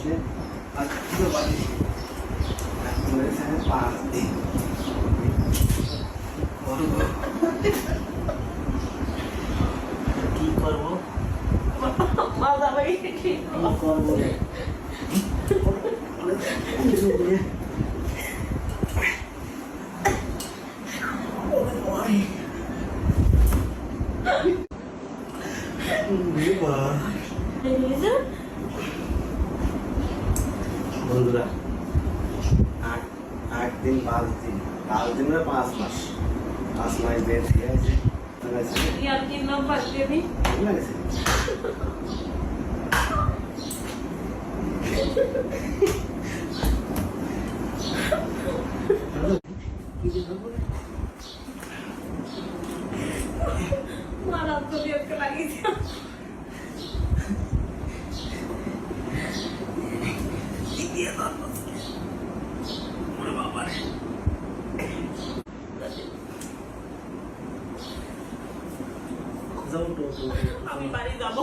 আসলে আর কি বাড়ি পাঁচ দিন কি করবো করবো রে বন্ধুরা 8 দিন 5 দিন 5 দিন না 5 মাস 5 মাস বের ঠিক আছে यार की नाम बात भी मारा तो भी उसके लगी थी আমি বাড়ি যাবো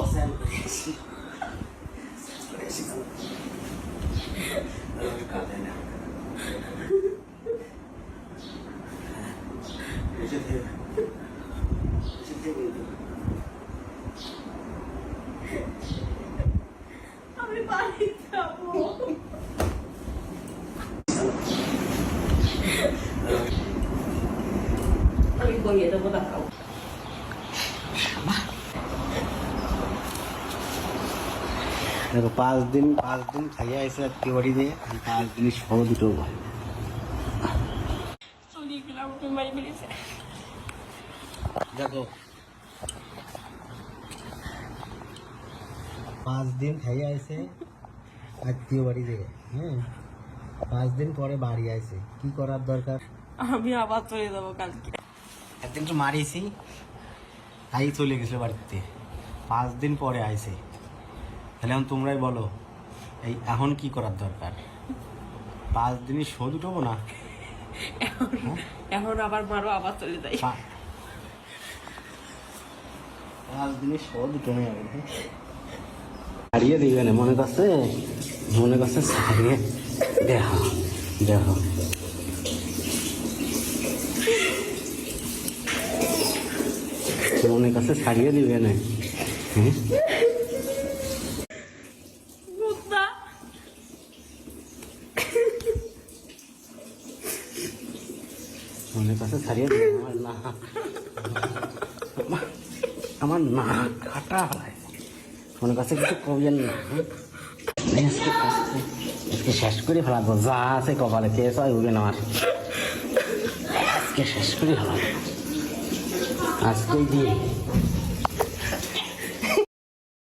আমি বাড়ি যাবো আমি বইয়ে দেবো দেখাও देखो 5 दिन खाइए ऐसे तिवारी दे 5 दिन सो दुटो सोनी के लाभ में भाई मेरे से देखो 5 दिन खाइए ऐसे आज तिवारी दे হ্যাঁ 5 দিন পরে বাড়ি আইছে কি করার দরকার আমি আবার চলে যাব কালকে একদিন তো মারিছি তাই চলে গেছিল বাড়িতে 5 দিন পরে আইছে তাহলে এখন তোমরাই বলো এই এখন কি করার দরকার 5 দিনই শোধ উঠবো না এখন আবার মারো আবার চলে যাই 5 দিনই শোধ উঠবে ছাড়িয়ে দিবে না মনে করছে ছাড়িয়ে দেখো দেখো মনে করছে ছাড়িয়ে দিবে না হ্যাঁ মনে কাছে ছাড়িয়ে দিবে আমার না কাটা হয় মনে কাছে কিছু কবিয়েন না আজকে শেষ করে ফেলাবো যা আছে কপালে কে সবাই উড়ে নেওয়ার আজকে শেষ করে ফেলাবো আজকেই দিয়ে